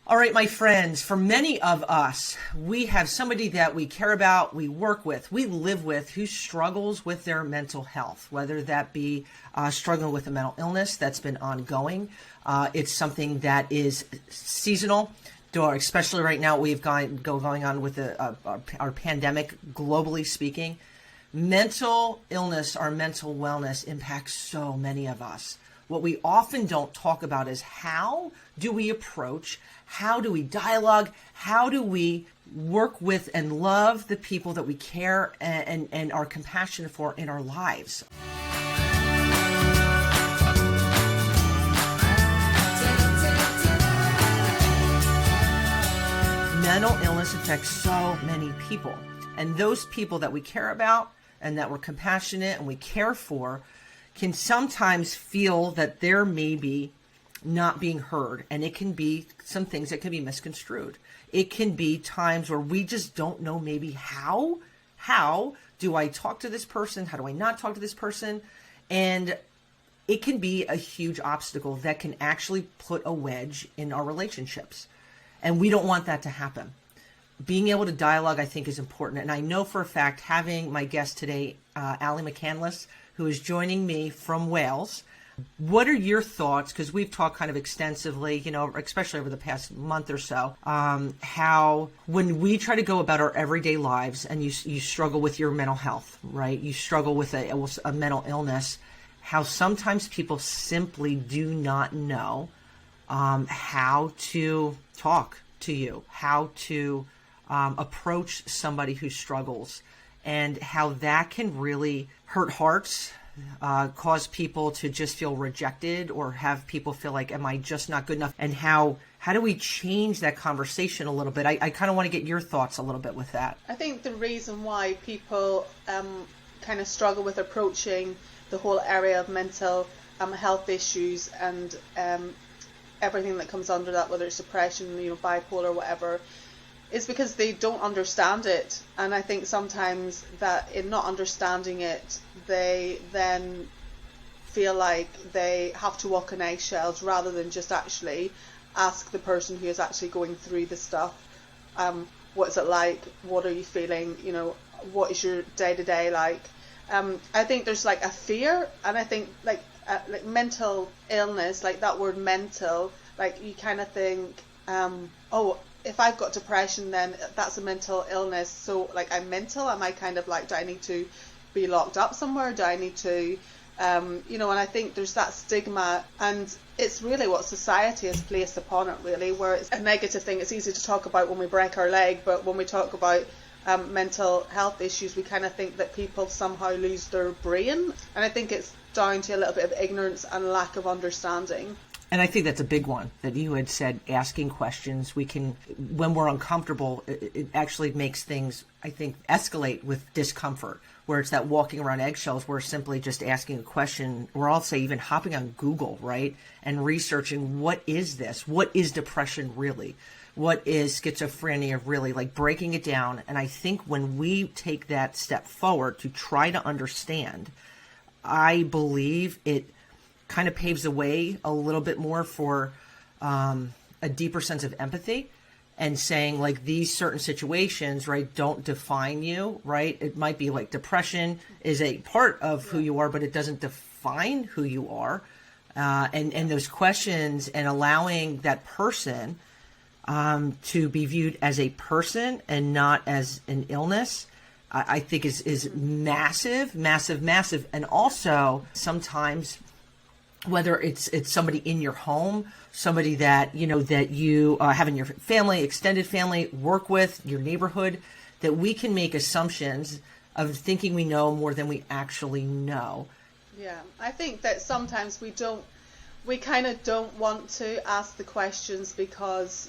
All right, my friends, for many of us, we have somebody that we care about, we work with, we live with, who struggles with their mental health, whether that be struggling with a mental illness that's been ongoing. It's something that is seasonal, especially right now we've going on with our pandemic, globally speaking. Mental illness or mental wellness impacts so many of us. What we often don't talk about is how do we approach, how do we dialogue, how do we work with and love the people that we care and are compassionate for in our lives. Mental illness affects so many people, and those people that we care about and that we're compassionate and we care for can sometimes feel that they're maybe not being heard, and it can be some things that can be misconstrued. It can be times where we just don't know maybe how do I talk to this person? How do I not talk to this person? And it can be a huge obstacle that can actually put a wedge in our relationships. And we don't want that to happen. Being able to dialogue, I think, is important. And I know for a fact, having my guest today, Ali McCandless, who is joining me from Wales. What are your thoughts? Because we've talked kind of extensively, especially over the past month or so, how when we try to go about our everyday lives and you struggle with your mental health, right? You struggle with a mental illness, how sometimes people simply do not know how to talk to you, how to approach somebody who struggles, and how that can really hurt hearts, cause people to just feel rejected or have people feel like, am I just not good enough? And how do we change that conversation a little bit? I kind of want to get your thoughts a little bit with that. I think the reason why people kind of struggle with approaching the whole area of mental health issues and everything that comes under that, whether it's depression, bipolar, whatever, is because they don't understand it. And I think sometimes that in not understanding it, they then feel like they have to walk on eggshells rather than just actually ask the person who is actually going through the stuff, what is it like, what are you feeling, what is your day-to-day like. I think there's like a fear, and I think like mental illness, like that word mental, like you kind of think, oh, if I've got depression, then that's a mental illness. So like I'm mental, am I kind of like, do I need to be locked up somewhere? Do I need to, and I think there's that stigma, and it's really what society has placed upon it really, where it's a negative thing. It's easy to talk about when we break our leg, but when we talk about mental health issues, we kind of think that people somehow lose their brain. And I think it's down to a little bit of ignorance and lack of understanding. And I think that's a big one that you had said, asking questions. We can, when we're uncomfortable, it actually makes things, I think, escalate with discomfort, where it's that walking around eggshells, where simply just asking a question, or I'll say even hopping on Google, right, and researching, what is this? What is depression really? What is schizophrenia really? Like breaking it down. And I think when we take that step forward to try to understand, I believe it kind of paves the way a little bit more for a deeper sense of empathy, and saying like these certain situations, right, don't define you, right? It might be like depression is a part of who you are, but it doesn't define who you are. And those questions and allowing that person to be viewed as a person and not as an illness, I think is massive, massive, massive. And also sometimes, whether it's somebody in your home, somebody that that you have in your family, extended family, work with, your neighborhood, that we can make assumptions of thinking we know more than we actually know. Yeah, I think that sometimes we kind of don't want to ask the questions because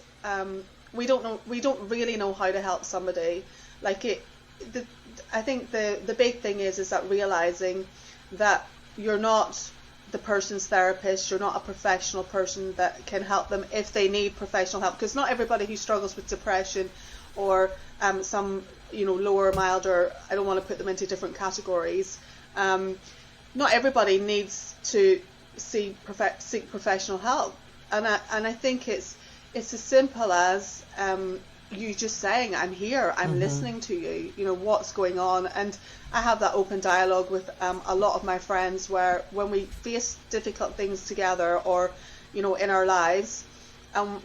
we don't really know how to help somebody. I think the big thing is that realizing that you're not the person's therapist, you're not a professional person that can help them if they need professional help, because not everybody who struggles with depression or some lower, milder, I don't want to put them into different categories, not everybody needs to seek professional help, and I think it's it's as simple as you just saying, I'm here, I'm listening to you, you know, what's going on. And I have that open dialogue with a lot of my friends, where when we face difficult things together, or, you know, in our lives,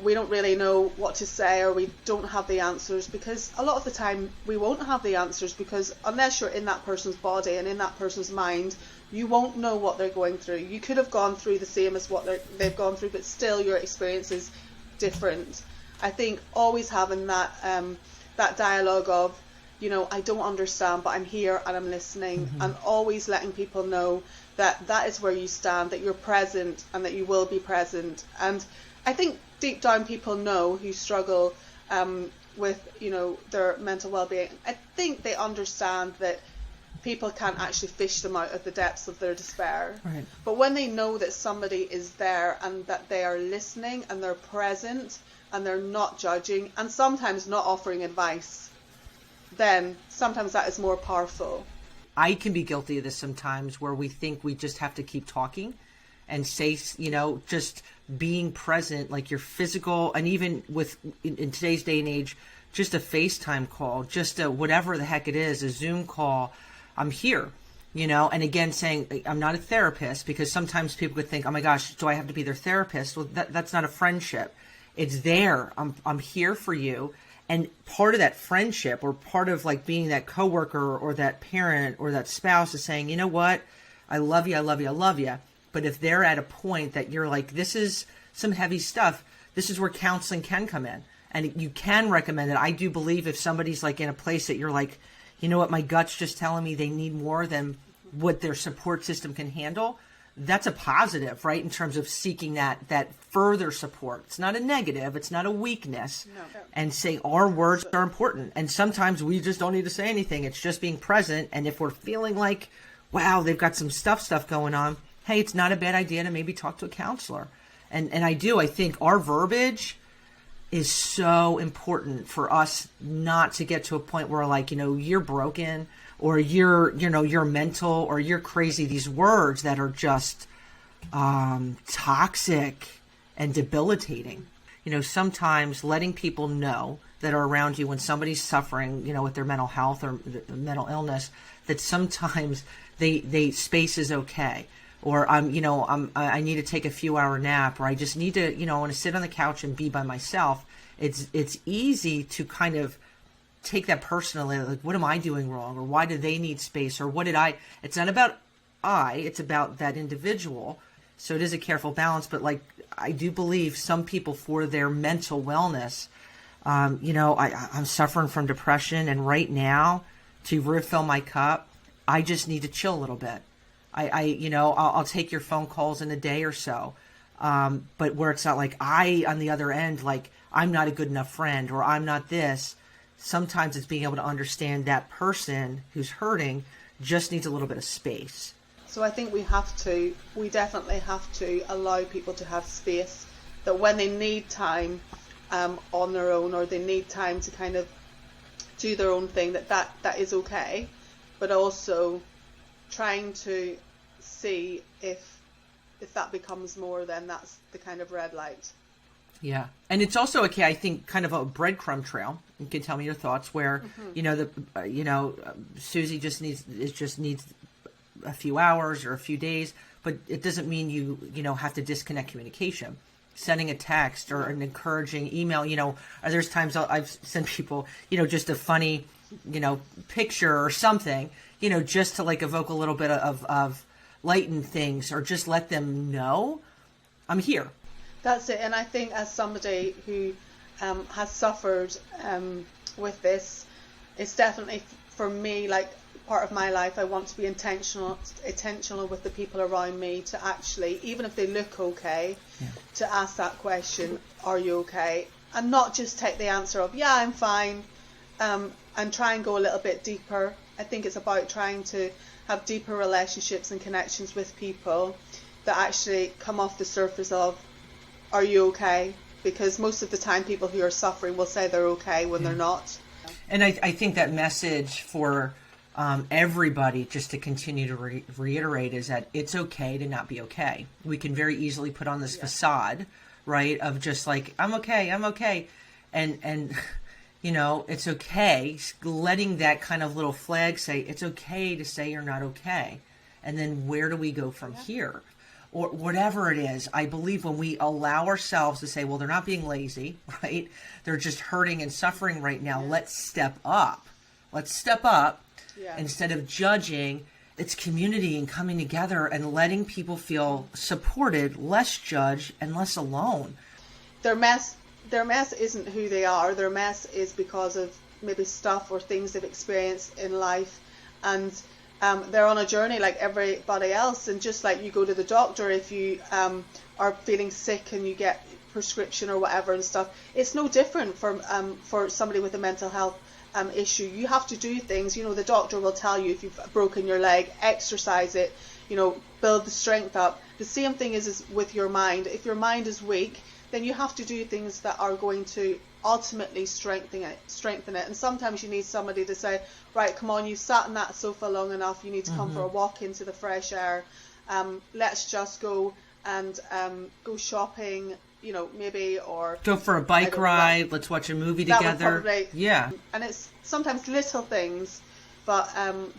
we don't really know what to say, or we don't have the answers, because a lot of the time we won't have the answers, because unless you're in that person's body and in that person's mind, you won't know what they're going through. You could have gone through the same as what they've gone through, but still your experience is different. I think always having that that dialogue of, you know, I don't understand, but I'm here and I'm listening, and always letting people know that that is where you stand, that you're present and that you will be present. And I think deep down people know, who struggle with, you know, their mental well-being. I think they understand that people can't actually fish them out of the depths of their despair. Right. But when they know that somebody is there, and that they are listening and they're present and they're not judging, and sometimes not offering advice, then sometimes that is more powerful. I can be guilty of this sometimes, where we think we just have to keep talking and say, you know, just being present, like your physical, and even with in today's day and age, just a FaceTime call, just a whatever the heck it is, a Zoom call, I'm here, you know. And again, saying I'm not a therapist, because sometimes people could think, oh my gosh, do I have to be their therapist? Well, that's not a friendship. It's there. I'm here for you. And part of that friendship, or part of like being that coworker or that parent or that spouse, is saying, you know what, I love you, I love you, I love you. But if they're at a point that you're like, this is some heavy stuff, this is where counseling can come in. And you can recommend it. I do believe if somebody's like in a place that you're like, you know what, my gut's just telling me they need more than what their support system can handle, that's a positive, right? In terms of seeking that further support. It's not a negative. It's not a weakness. No. And saying our words are important. And sometimes we just don't need to say anything. It's just being present. And if we're feeling like, wow, they've got some stuff going on, hey, it's not a bad idea to maybe talk to a counselor. And I think our verbiage is so important for us not to get to a point where, like, you know, you're broken, or you're mental, or you're crazy. These words that are just toxic and debilitating. You know, sometimes letting people know that are around you when somebody's suffering, you know, with their mental health or mental illness, that sometimes they space is okay. Or I need to take a few hour nap, or I just need to, you know, I want to sit on the couch and be by myself. It's easy to kind of take that personally, like, what am I doing wrong? Or why do they need space? Or what did it's not about it's about that individual. So it is a careful balance, but like, I do believe some people, for their mental wellness, you know, I'm suffering from depression, and right now, to refill my cup, I just need to chill a little bit. I'll take your phone calls in a day or so. But where it's not like on the other end, like, I'm not a good enough friend, or I'm not this. Sometimes it's being able to understand that person who's hurting just needs a little bit of space. So I think we definitely have to allow people to have space, that when they need time on their own, or they need time to kind of do their own thing, that is okay. But also trying to see if that becomes more, then that's the kind of red light. Yeah. And it's also okay, I think, kind of a breadcrumb trail. You can tell me your thoughts, where, you know, Susie just needs a few hours or a few days, but it doesn't mean you have to disconnect communication. Sending a text or an encouraging email, you know, there's times I've sent people, you know, just a funny, you know, picture or something, you know, just to like evoke a little bit of lighten things, or just let them know I'm here. That's it. And I think, as somebody who has suffered with this, it's definitely, for me, like, part of my life. I want to be intentional with the people around me, to actually, even if they look okay, to ask that question, are you okay? And not just take the answer of, yeah, I'm fine, and try and go a little bit deeper. I think it's about trying to have deeper relationships and connections with people that actually come off the surface of, are you okay? Because most of the time people who are suffering will say they're okay when they're not. And I think that message for everybody, just to continue to reiterate, is that it's okay to not be okay. We can very easily put on this facade, right? Of just like, I'm okay. And, it's okay. Letting that kind of little flag say, it's okay to say you're not okay. And then where do we go from here? Or whatever it is. I believe when we allow ourselves to say, well, they're not being lazy, right? They're just hurting and suffering right now. Let's step up. Instead of judging. It's community and coming together and letting people feel supported, less judged, and less alone. Their mess isn't who they are. Their mess is because of maybe stuff or things they've experienced in life, and they're on a journey like everybody else. And just like you go to the doctor if you are feeling sick and you get prescription or whatever and stuff, it's no different for somebody with a mental health issue. You have to do things. The doctor will tell you if you've broken your leg, exercise it, build the strength up. The same thing is with your mind. If your mind is weak, then you have to do things that are going to ultimately strengthen it. And sometimes you need somebody to say, right, come on, you've sat on that sofa long enough, you need to come for a walk into the fresh air. Let's just go and go shopping, maybe, or go for a bike ride. Let's watch a movie together. Yeah. And it's sometimes little things, but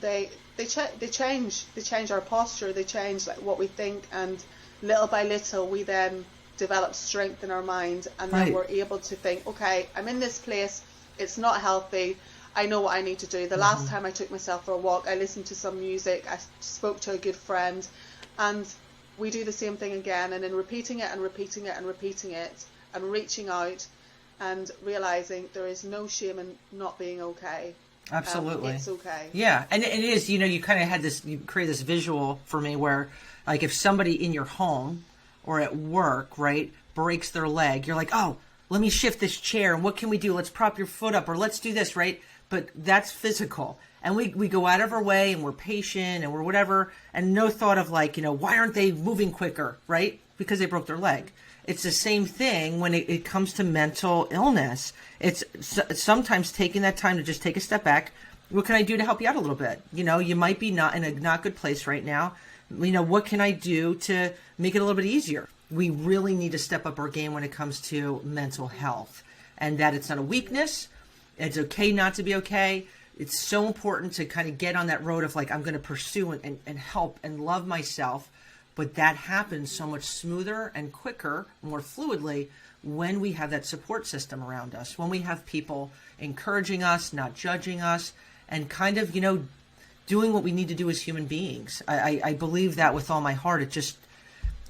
they change our posture. They change like what we think, and little by little we then develop strength in our mind, and then we're able to think, okay, I'm in this place, it's not healthy, I know what I need to do. The last time I took myself for a walk, I listened to some music, I spoke to a good friend, and we do the same thing again, and then repeating it and repeating it and repeating it, and reaching out and realizing there is no shame in not being okay. Absolutely. It's okay. Yeah. And it is, you kind of had this, you create this visual for me where, like, if somebody in your home or at work, right, breaks their leg, you're like, oh, let me shift this chair, and what can we do? Let's prop your foot up, or let's do this, right? But that's physical. And we go out of our way, and we're patient, and we're whatever, and no thought of like, why aren't they moving quicker, right? Because they broke their leg. It's the same thing when it comes to mental illness. It's sometimes taking that time to just take a step back. What can I do to help you out a little bit? You might be not in a not good place right now. What can I do to make it a little bit easier? We really need to step up our game when it comes to mental health, and that it's not a weakness. It's okay not to be okay. It's so important to kind of get on that road of like, I'm going to pursue and help and love myself. But that happens so much smoother and quicker, more fluidly, when we have that support system around us, when we have people encouraging us, not judging us, and kind of, doing what we need to do as human beings. I believe that with all my heart.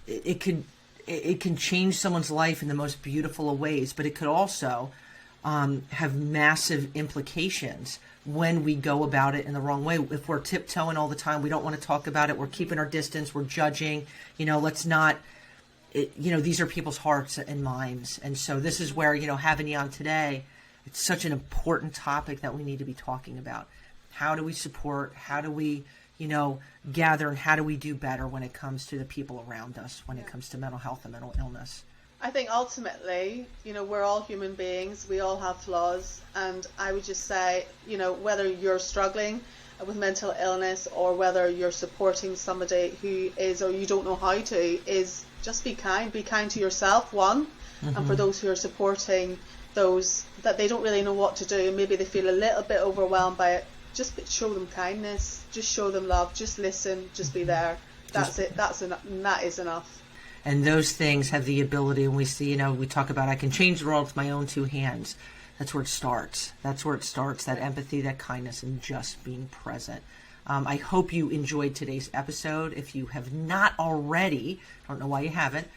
It can change someone's life in the most beautiful of ways, but it could also have massive implications when we go about it in the wrong way. If we're tiptoeing all the time, we don't want to talk about it, we're keeping our distance, we're judging, let's not, these are people's hearts and minds. And so this is where, having you on today, it's such an important topic that we need to be talking about. How do we support? How do we, gather, and how do we do better when it comes to the people around us, when it comes to mental health and mental illness? I think ultimately, we're all human beings. We all have flaws. And I would just say, whether you're struggling with mental illness or whether you're supporting somebody who is, or you don't know how to, is just be kind. Be kind to yourself, one. And for those who are supporting those that they don't really know what to do, and maybe they feel a little bit overwhelmed by it, just show them kindness. Just show them love. Just listen. Just be there. That's it. That's enough. And that is enough. And those things have the ability, and we see, we talk about, I can change the world with my own two hands. That's where it starts. That empathy, that kindness, and just being present. I hope you enjoyed today's episode. If you have not already, I don't know why you haven't,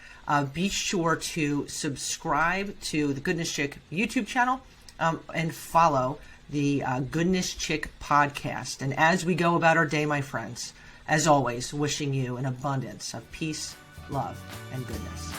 be sure to subscribe to the Goodness Chick YouTube channel and follow the Goodness Chick podcast. And as we go about our day, my friends, as always, wishing you an abundance of peace, love, and goodness.